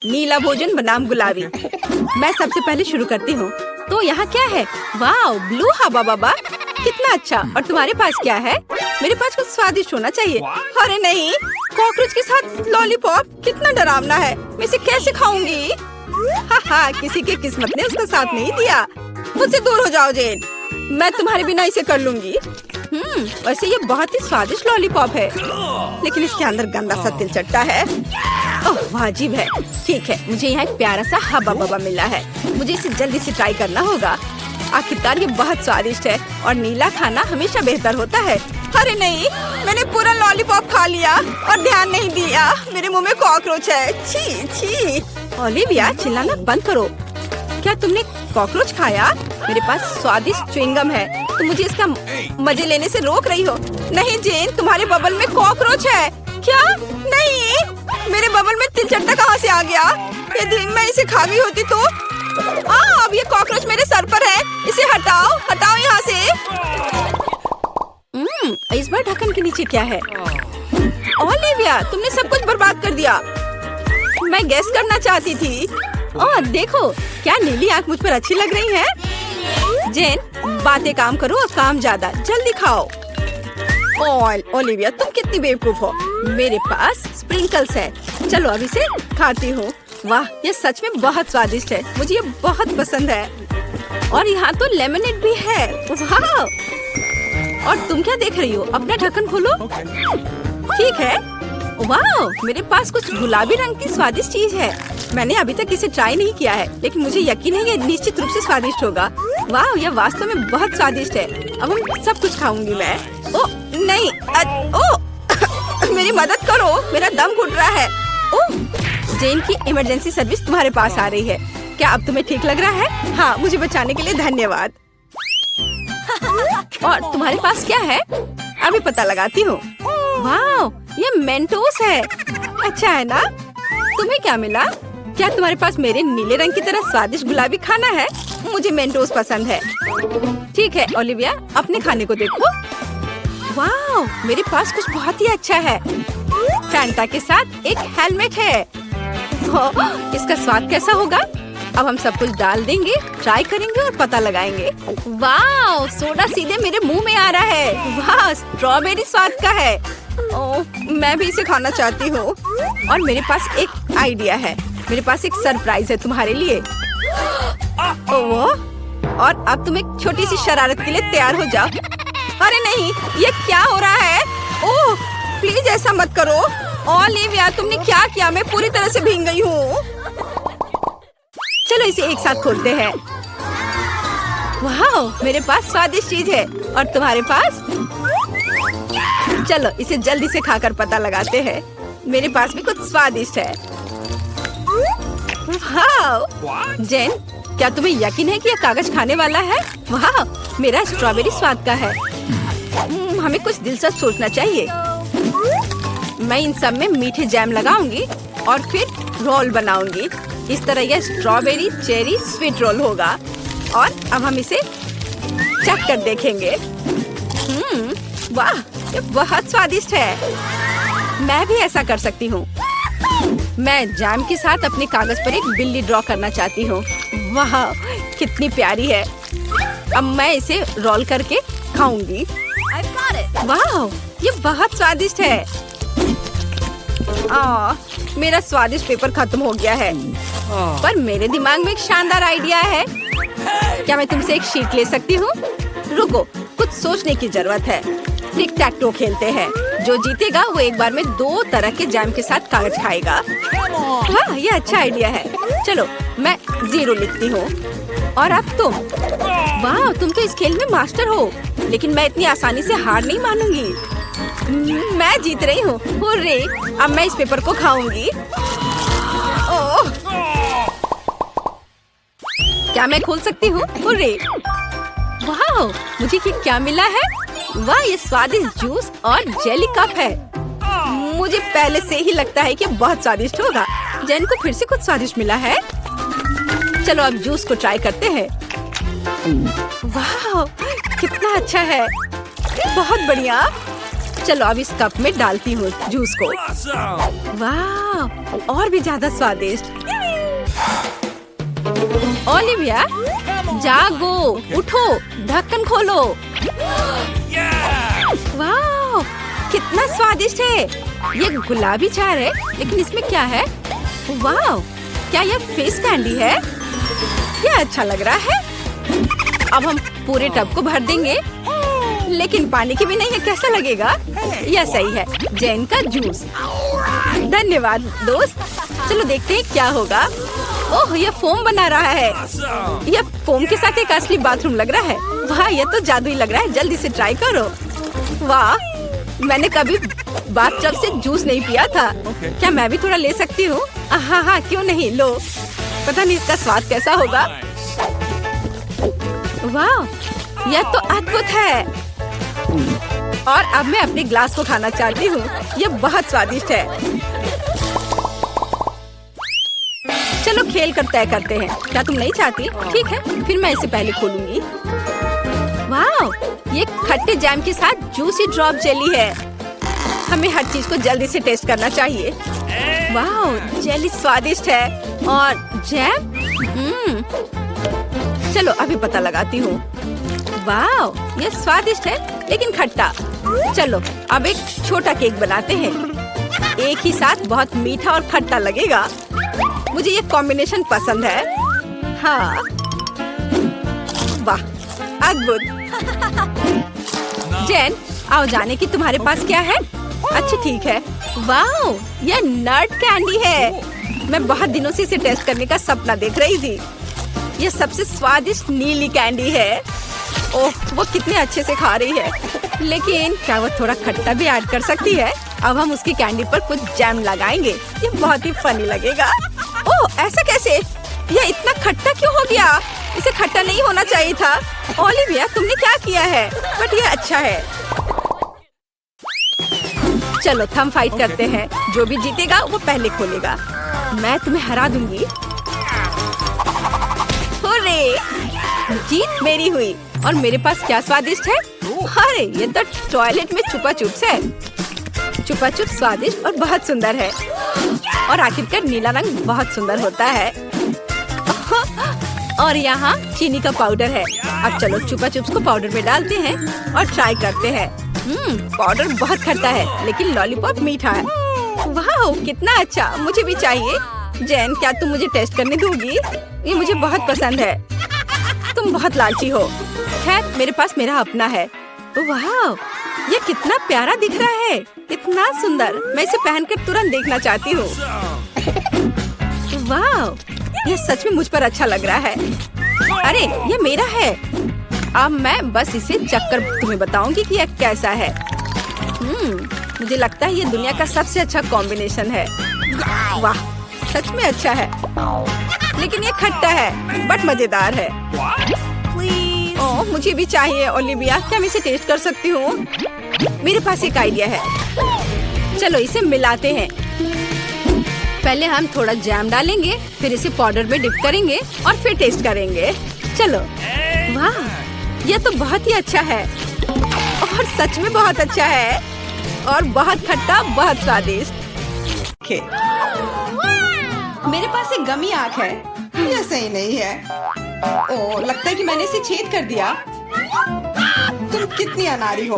नीला भोजन बनाम गुलाबी। मैं सबसे पहले शुरू करती हूँ। तो यहाँ क्या है? वाह, ब्लू हवा बाबा, कितना अच्छा। और तुम्हारे पास क्या है? मेरे पास कुछ स्वादिष्ट होना चाहिए। अरे नहीं, कॉकरोच के साथ लॉलीपॉप, कितना डरावना है। मैं इसे कैसे खाऊंगी? हाँ, किसी की किस्मत ने उसका साथ नहीं दिया। मुझसे दूर हो जाओ जेन, मैं तुम्हारे बिना इसे कर लूंगी। वैसे ये बहुत ही स्वादिष्ट लॉलीपॉप है, लेकिन इसके अंदर गंदा सा तिल चट्टा है। ओह, वाजिब है। ठीक है, मुझे यहाँ एक प्यारा सा हब्बा बब्बा मिला है। मुझे इसे जल्दी से ट्राई करना होगा। आखिरकार ये बहुत स्वादिष्ट है और नीला खाना हमेशा बेहतर होता है। अरे नहीं, मैंने पूरा लॉलीपॉप खा लिया और ध्यान नहीं दिया। मेरे मुंह में कॉकरोच है। छी छी। ओलिविया, चिल्लाना बंद करो। क्या तुमने कॉकरोच खाया? मेरे पास स्वादिष्ट च्युइंगम है, तुम मुझे इसका मजे लेने से रोक रही हो। नहीं जेन, तुम्हारे बबल में कॉकरोच है। क्या? नहीं, मेरे बबल में तिल चट्टा कहाँ से आ गया? यदि मैं इसे खा गई होती तो। अब ये कॉकरोच मेरे सर पर है। इसे हटाओ, हटाओ यहाँ से। इस बार ढक्कन के नीचे क्या है? ओलिविया, तुमने सब कुछ बर्बाद कर दिया। मैं गेस करना चाहती थी। ओह देखो, क्या नीली आंख मुझ पर अच्छी लग रही है। जेन, बातें काम करो और काम ज्यादा। जल्दी खाओ। ओलिविया, तुम कितनी बेवकूफ हो। मेरे पास स्प्रिंकल्स है। चलो अब इसे खाती हूँ। वाह, ये सच में बहुत स्वादिष्ट है। मुझे ये बहुत पसंद है। और यहाँ तो लेमनेड भी है। वाह! और तुम क्या देख रही हो? अपना ढक्कन खोलो। ठीक है। वाह, मेरे पास कुछ गुलाबी रंग की स्वादिष्ट चीज है। मैंने अभी तक इसे ट्राई नहीं किया है, लेकिन मुझे यकीन है ये निश्चित रूप से स्वादिष्ट होगा। वाह, यह वास्तव में बहुत स्वादिष्ट है। अब हम सब कुछ खाऊंगी मैं। ओ नहीं, मेरी मदद करो, मेरा दम घुट रहा है। ओह, जेन की इमरजेंसी सर्विस तुम्हारे पास आ रही है। क्या अब तुम्हें ठीक लग रहा है? हाँ, मुझे बचाने के लिए धन्यवाद। और तुम्हारे पास क्या है? अभी पता लगाती हूँ। वाह, ये मेंटोस है। अच्छा है ना? तुम्हें क्या मिला? क्या तुम्हारे पास मेरे नीले रंग की तरह स्वादिष्ट गुलाबी खाना है? मुझे मेंटोस पसंद है। ठीक है ओलिविया, अपने खाने को देखो। वाह, मेरे पास कुछ बहुत ही अच्छा है। फैंटा के साथ एक हेलमेट है। इसका स्वाद कैसा होगा? अब हम सब कुछ डाल देंगे, ट्राई करेंगे और पता लगाएंगे। वाह, सोडा सीधे मेरे मुंह में आ रहा है। वाह, स्ट्रॉबेरी स्वाद का है। ओह, मैं भी इसे खाना चाहती हूँ। और मेरे पास एक आइडिया है। मेरे पास एक सरप्राइज है तुम्हारे लिए। ओह, और अब तुम एक छोटी सी शरारत के लिए तैयार हो जाओ। अरे नहीं, ये क्या हो रहा है? ओह, प्लीज ऐसा मत करो। ओलिविया, तुमने क्या किया? मैं पूरी तरह से भीग गई हूँ। चलो इसे एक साथ खोलते हैं। वाह, मेरे पास स्वादिष्ट चीज है। और तुम्हारे पास? चलो इसे जल्दी से खाकर पता लगाते हैं। मेरे पास भी कुछ स्वादिष्ट है। वाह! जेन, क्या तुम्हें यकीन है कि यह कागज खाने वाला है? वाह, मेरा स्ट्रॉबेरी स्वाद का है। हमें कुछ दिलचस्प सोचना चाहिए। मैं इन सब में मीठे जैम लगाऊंगी और फिर रोल बनाऊंगी। इस तरह यह स्ट्रॉबेरी चेरी स्वीट रोल होगा। और अब हम इसे चख कर देखेंगे। वाह, ये बहुत स्वादिष्ट है। मैं भी ऐसा कर सकती हूँ। मैं जैम के साथ अपने कागज पर एक बिल्ली ड्रॉ करना चाहती हूँ। वाह, कितनी प्यारी है। अब मैं इसे रोल करके खाऊंगी। वाह, ये बहुत स्वादिष्ट है। मेरा स्वादिष्ट पेपर खत्म हो गया है। पर मेरे दिमाग में एक शानदार आइडिया है। क्या मैं तुमसे एक शीट ले सकती हूँ? रुको, कुछ सोचने की जरूरत है। टिक टैक टो खेलते हैं। जो जीतेगा वो एक बार में 2 तरह के जैम के साथ कागज खाएगा। वाह, ये अच्छा आइडिया है। चलो मैं 0 लिखती हूँ। और अब तुम? वाह, तुम तो इस खेल में मास्टर हो। लेकिन मैं इतनी आसानी से हार नहीं मानूंगी। मैं जीत रही हूँ। हुर्रे! अब मैं इस पेपर को खाऊंगी। ओह! क्या मैं खोल सकती हूँ? हुर्रे! वाह, मुझे क्या मिला है? वाह, ये स्वादिष्ट जूस और जेली कप है। मुझे पहले से ही लगता है कि बहुत स्वादिष्ट होगा। जेन को फिर से कुछ स्वादिष्ट मिला है। चलो अब जूस को ट्राई करते हैं। वाह, कितना अच्छा है। बहुत बढ़िया। चलो अब इस कप में डालती हूँ जूस को। वाह, और भी ज्यादा स्वादिष्ट। ओलिविया, जागो, उठो, ढक्कन खोलो। वाह, कितना स्वादिष्ट है। ये गुलाबी चार है, लेकिन इसमें क्या है? वाह, क्या यह फिश कैंडी है? यह अच्छा लग रहा है। अब हम पूरे टब को भर देंगे, लेकिन पानी की भी नहीं है। कैसा लगेगा? यह सही है। जैन का जूस। धन्यवाद दोस्त। चलो देखते हैं क्या होगा। ओह, यह फोम बना रहा है। यह फोम के साथ एक असली बाथरूम लग रहा है। वाह, यह तो जादुई लग रहा है। जल्दी से ट्राई करो। वाह, मैंने कभी बाथटब से जूस नहीं पिया था। क्या मैं भी थोड़ा ले सकती हूँ? हाँ हाँ, क्यों नहीं, लो। पता नहीं इसका स्वाद कैसा होगा। वाह, यह तो अद्भुत है। और अब मैं अपने ग्लास को खाना चाहती हूँ। यह बहुत स्वादिष्ट है। चलो खेल कर तय करते हैं। क्या तुम नहीं चाहती? ठीक है, फिर मैं इसे पहले खोलूंगी। वाह, ये खट्टे जैम के साथ जूसी ड्रॉप जेली है। हमें हर चीज को जल्दी से टेस्ट करना चाहिए। वाह, जेली स्वादिष्ट है और जैम चलो अभी पता लगाती हूँ। वाह, ये स्वादिष्ट है लेकिन खट्टा। चलो अब एक छोटा केक बनाते हैं। एक ही साथ बहुत मीठा और खट्टा लगेगा। मुझे ये कॉम्बिनेशन पसंद है। हाँ, वाह, अद्भुत। जैन, आओ जाने की तुम्हारे पास क्या है? अच्छा ठीक है। वाह, यह नट कैंडी है। मैं बहुत दिनों से इसे टेस्ट करने का सपना देख रही थी। यह सबसे स्वादिष्ट नीली कैंडी है। ओह, वो कितने अच्छे से खा रही है। लेकिन क्या वो थोड़ा खट्टा भी ऐड कर सकती है? अब हम उसकी कैंडी पर कुछ जैम लगाएंगे। ये बहुत ही फनी लगेगा। ओह, ऐसा कैसे? यह इतना खट्टा क्यों हो गया? इसे खट्टा नहीं होना चाहिए था। ओलिविया, तुमने क्या किया है? बट ये अच्छा है। चलो थम फाइट करते हैं। जो भी जीतेगा वो पहले खोलेगा। मैं तुम्हें हरा दूंगी। हुर्रे! जीत मेरी हुई। और मेरे पास क्या स्वादिष्ट है? अरे, ये तो टॉयलेट में छुपा चुप्स है। छुपा चुप स्वादिष्ट और बहुत सुंदर है। और आखिरकार नीला रंग बहुत सुंदर होता है। और यहाँ चीनी का पाउडर है। अब चलो छुपा चुप्स को पाउडर में डालते हैं और ट्राई करते हैं। पाउडर बहुत खट्टा है लेकिन लॉलीपॉप मीठा है। वाह, कितना अच्छा। मुझे भी चाहिए। जैन, क्या तुम मुझे टेस्ट करने दोगी? ये मुझे बहुत पसंद है। तुम बहुत लालची हो। खैर, मेरे पास मेरा अपना है। वाह, ये कितना प्यारा दिख रहा है। इतना सुंदर। मैं इसे पहनकर तुरंत देखना चाहती हूँ। वाह, ये सच में मुझ पर अच्छा लग रहा है। अरे, ये मेरा है। अब मैं बस इसे चखकर तुम्हें बताऊंगी कि यह कैसा है। मुझे लगता है ये दुनिया का सबसे अच्छा कॉम्बिनेशन है। वाह, सच में अच्छा है। लेकिन ये खट्टा है बट मजेदार है। ओह, मुझे भी चाहिए। ओलिविया, क्या मैं इसे टेस्ट कर सकती हूँ? मेरे पास एक आइडिया है। चलो इसे मिलाते हैं। पहले हम थोड़ा जैम डालेंगे, फिर इसे पाउडर में डिप करेंगे और फिर टेस्ट करेंगे। चलो। वाह, यह तो बहुत ही अच्छा है और सच में बहुत अच्छा है और बहुत खट्टा, बहुत स्वादिष्ट। मेरे पास एक गमी आँख है। यह सही नहीं है। ओह, लगता है कि मैंने इसे छेद कर दिया। तुम कितनी अनाड़ी हो।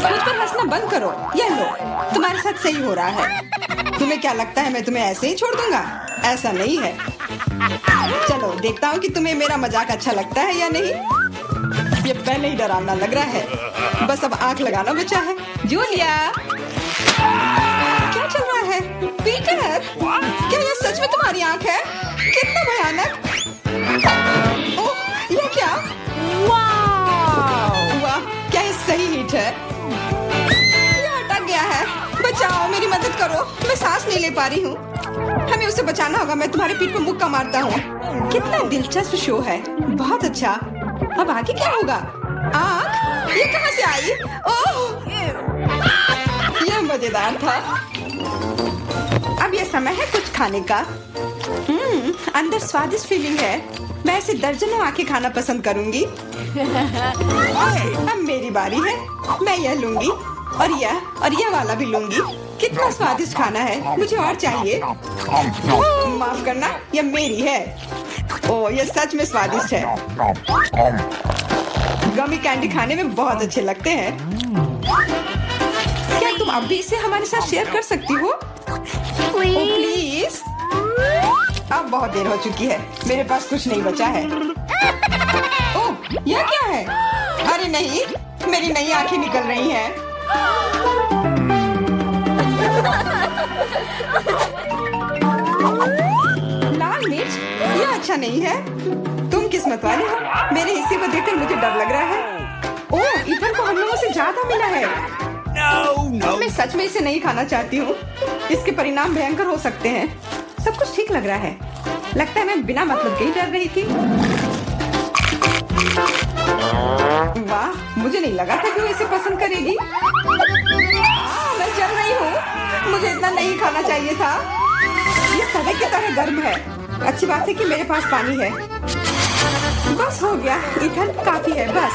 मुझ पर हंसना बंद करो। यह लो, तुम्हारे साथ सही हो रहा है। तुम्हें क्या लगता है मैं तुम्हें ऐसे ही छोड़ दूंगा? ऐसा नहीं है। चलो देखता हूँ कि तुम्हें मेरा मजाक अच्छा लगता है या नहीं। ये पहले ही डरावना लग रहा है। बस अब आंख लगाना बचा है। जूलिया, क्या चल रहा है? पीटर, क्या यह सच में तुम्हारी आंख है? कितना भयानक। ओह, यह क्या? वाह, क्या ये सही हिट है? यह अटक गया है। बचाओ, मेरी मदद करो। मैं सांस नहीं ले पा रही हूँ। हमें उसे बचाना होगा। मैं तुम्हारे पीठ पर मुक्का मारता हूँ। कितना दिलचस्प शो है। बहुत अच्छा। अब आगे क्या होगा? आँख? ये कहाँ से आई? ओह, यह मजेदार था। अब यह समय है कुछ खाने का। अंदर स्वादिष्ट फीलिंग है। मैं ऐसे दर्जनों आंखें खाना पसंद करूंगी। अब मेरी बारी है। मैं यह लूंगी। और यह वाला भी लूंगी। कितना स्वादिष्ट खाना है, मुझे और चाहिए। माफ करना, यह मेरी है। ओह, यह सच में स्वादिष्ट है। गमी कैंडी खाने में बहुत अच्छे लगते हैं। क्या तुम अब भी इसे हमारे साथ शेयर कर सकती हो? प्लीज। अब बहुत देर हो चुकी है, मेरे पास कुछ नहीं बचा है। ओह, यह क्या है? अरे नहीं, मेरी नई आंखें निकल रही हैं। लाल मिर्च, यह अच्छा नहीं है। तुम किस्मत वाले हो, मेरे हिस्से को देखकर मुझे डर लग रहा है। ओह, इथन को हम लोगों से ज्यादा मिला है। मैं सच में इसे नहीं खाना चाहती हूँ। इसके परिणाम भयंकर हो सकते हैं। सब कुछ ठीक लग रहा है। लगता है मैं बिना मतलब के ही डर रही थी। वाह, मुझे नहीं लगा था कि वो इसे पसंद करेगी। मैं जल रही हूँ, मुझे इतना नहीं खाना चाहिए था। ये तवे की तरह गर्म है। अच्छी बात है कि मेरे पास पानी है। बस हो गया, इथन काफी है बस।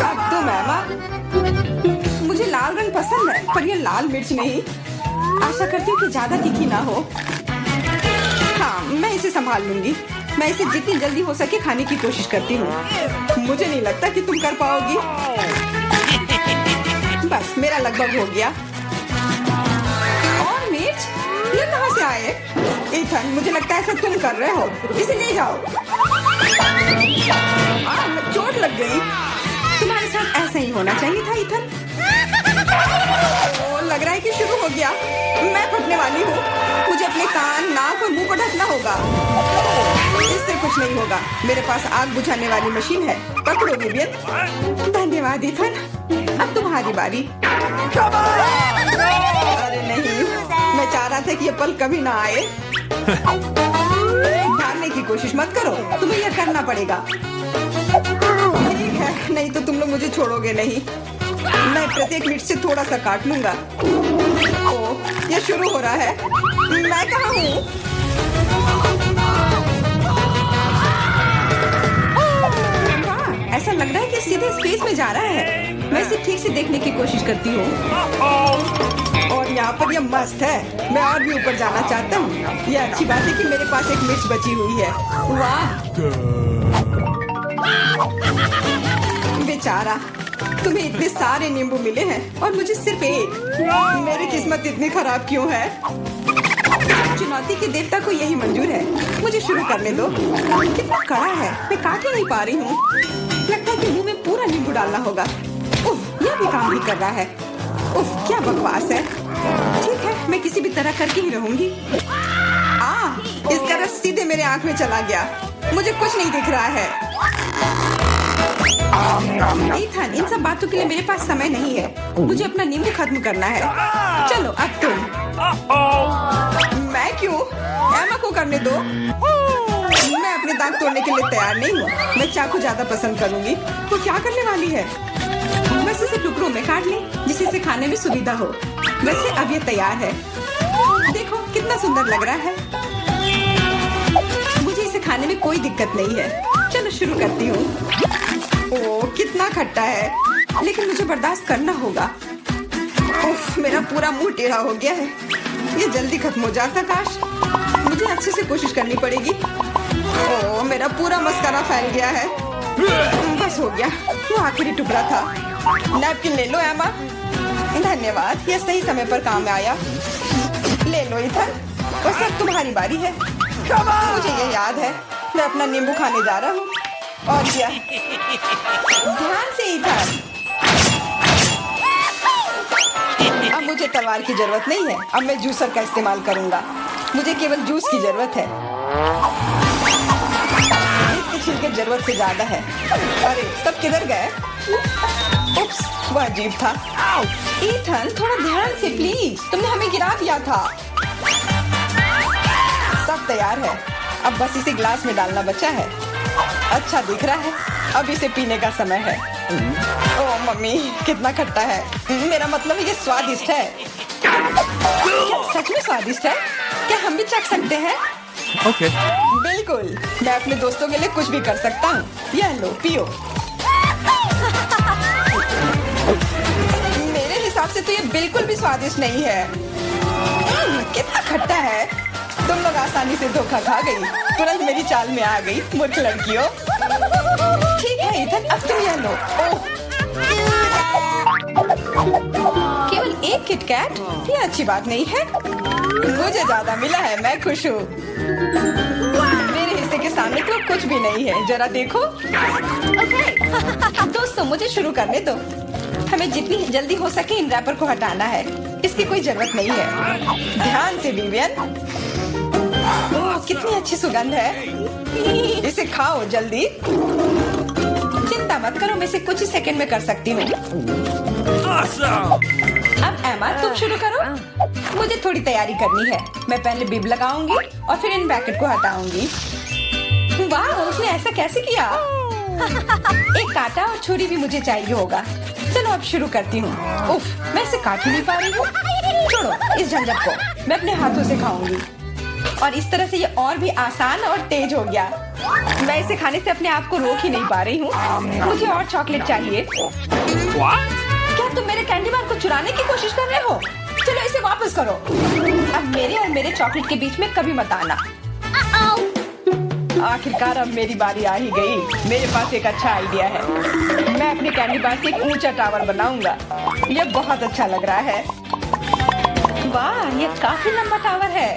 अब तो मैमा, मुझे लाल रंग पसंद है पर यह लाल मिर्च नहीं। आशा करती हूँ कि ज्यादा तीखी ना हो। हाँ, मैं इसे संभाल लूंगी। मैं इसे जितनी जल्दी हो सके खाने की कोशिश करती हूँ। मुझे नहीं लगता कि तुम कर पाओगी। बस, मेरा लगभग हो गया। और मिर्च, ये कहाँ से आए? इथन, मुझे लगता है ऐसा तुम कर रहे हो। इसे ले जाओ। चोट लग गई। तुम्हारे साथ ऐसा ही होना चाहिए था इथन। लग रहा है कि शुरू हो गया। मैं फटने वाली हूँ। मुझे अपने कान, नाक और मुंह को ढकना होगा। इससे कुछ नहीं होगा। मेरे पास आग बुझाने वाली मशीन है। पकड़ो विवियन। धन्यवाद इथन। अब तुम्हारी बारी। अरे नहीं, मैं चाह रहा था कि ये पल कभी ना आए। भागने की कोशिश मत करो, तुम्हें यह करना पड़ेगा। ठीक है, नहीं तो तुम लोग मुझे छोड़ोगे नहीं। मैं प्रत्येक मिनट से थोड़ा सा काट लूंगा। ओह, यह शुरू हो रहा है। मैं कहाँ हूँ? हाँ, ऐसा लग रहा है कि सीधे स्पेस में जा रहा है। मैं इसे ठीक से देखने की कोशिश करती हूँ। और यहाँ पर यह मस्त है। मैं और भी ऊपर जाना चाहता हूँ। यह अच्छी बात है कि मेरे पास एक मिर्च बची हुई है। वाह, बेचारा, तुम्हें इतने सारे नींबू मिले हैं और मुझे सिर्फ एक। मेरी किस्मत इतनी खराब क्यों है? चुनौती के देवता को यही मंजूर है। मुझे शुरू करने दो। कितना कड़ा है, मैं काट ही नहीं पा रही हूँ। लगता है कि मुंह में पूरा नींबू डालना होगा। उफ, यह भी काम नहीं कर रहा है। उफ, क्या बकवास है। ठीक है, मैं किसी भी तरह करके ही रहूंगी। इसका रस सीधे मेरे आंख में चला गया। मुझे कुछ नहीं दिख रहा है। इथन, इन सब बातों के लिए मेरे पास समय नहीं है। मुझे अपना नींबू खत्म करना है। चलो, अब तुम। मैं क्यों? एमा को करने दो। मैं अपने दांत तोड़ने के लिए तैयार नहीं हूँ। मैं चाकू ज्यादा पसंद करूंगी। तो क्या करने वाली है? बस इसे टुकड़ों में काट ले, जिससे इसे खाने में सुविधा हो। वैसे अब ये तैयार है। देखो कितना सुंदर लग रहा है। मुझे इसे खाने में कोई दिक्कत नहीं है। चलो शुरू करती हूँ। ओह, कितना खट्टा है, लेकिन मुझे बर्दाश्त करना होगा। उफ, मेरा पूरा मुंह टेढ़ा हो गया है। ये जल्दी खत्म हो जाता काश। मुझे अच्छे से कोशिश करनी पड़ेगी। ओह, मेरा पूरा मस्कारा फैल गया है। बस हो गया, वो आखिरी टुकड़ा था। नैपकिन ले लो एमा। धन्यवाद, यह सही समय पर काम में आया। ले लो इथन, और सब तुम्हारी बारी है। मुझे ये याद है, मैं अपना नींबू खाने जा रहा हूँ। और क्या? ध्यान से इथन। अब मुझे तलवार की जरूरत नहीं है। अब मैं जूसर का इस्तेमाल करूंगा। मुझे केवल जूस की जरूरत है। इसके छिलके जरूरत से ज्यादा है। अरे, सब किधर गए? उप्स, वह अजीब था। इथन, थोड़ा ध्यान से प्लीज। तुमने हमें गिरा दिया था। सब तैयार है। अब बस इसे ग्लास में डालना बचा है। अच्छा दिख रहा है। अब इसे पीने का समय है। ओह मम्मी, कितना खट्टा है। मेरा मतलब ये स्वादिष्ट है। क्या सच में स्वादिष्ट है? क्या हम भी चख सकते हैं? Okay. बिल्कुल, मैं अपने दोस्तों के लिए कुछ भी कर सकता हूँ। यह लो, पियो। हिसाब से तो ये बिल्कुल भी स्वादिष्ट नहीं है। कितना खट्टा है। तुम लोग आसानी से धोखा खा गई, तुरंत मेरी चाल में आ गई, मूर्ख लड़कियों। ठीक है इथन, अब तुम यह लो। ओह, केवल एक किटकैट, ये अच्छी बात नहीं है। मुझे ज्यादा मिला है, मैं खुश हूँ। मेरे हिस्से के सामने तो कुछ भी नहीं है, जरा देखो। दोस्तों मुझे शुरू करने दो। हमें जितनी जल्दी हो सके इन रैपर को हटाना है, इसकी कोई जरूरत नहीं है। ध्यान से विवियन। ओह, कितनी अच्छी सुगंध है। इसे खाओ जल्दी। चिंता मत करो, मैं इसे कुछ ही सेकंड में कर सकती हूँ। अब एमा तुम शुरू करो। मुझे थोड़ी तैयारी करनी है। मैं पहले बिब लगाऊंगी और फिर इन ब्रैकेट को हटाऊंगी। वाह, उसने ऐसा कैसे किया? एक कांटा और छुरी भी मुझे चाहिए होगा। चलो अब शुरू करती हूँ। उफ, मैं इसे काट ही नहीं पा रही हूँ। छोड़ो इस झंझट को, मैं अपने हाथों से खाऊंगी। और इस तरह से ये और भी आसान और तेज हो गया। मैं इसे खाने से अपने आप को रोक ही नहीं पा रही हूँ। मुझे और चॉकलेट चाहिए। क्या तुम मेरे कैंडी बार को चुराने की कोशिश कर रहे हो? चलो इसे वापस करो। अब मेरे और मेरे चॉकलेट के बीच में कभी मत आना। आखिरकार अब मेरी बारी आ ही गई। मेरे पास एक अच्छा आइडिया है। मैं अपने कैंडी बार से एक ऊंचा टावर बनाऊंगा। ये बहुत अच्छा लग रहा है। वाह, ये काफी लंबा टावर है।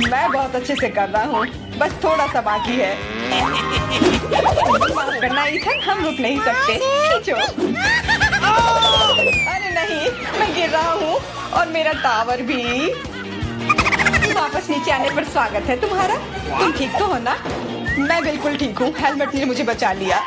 मैं बहुत अच्छे से कर रहा हूँ, बस थोड़ा सा बाकी है। माफ करना इथन, हम रुक नहीं सकते। खींचो। अरे नहीं, मैं गिर रहा हूँ और मेरा टावर भी। वापस नीचे आने पर स्वागत है तुम्हारा। तुम ठीक तो हो ना? मैं बिल्कुल ठीक हूँ। हेलमेट ने मुझे बचा लिया।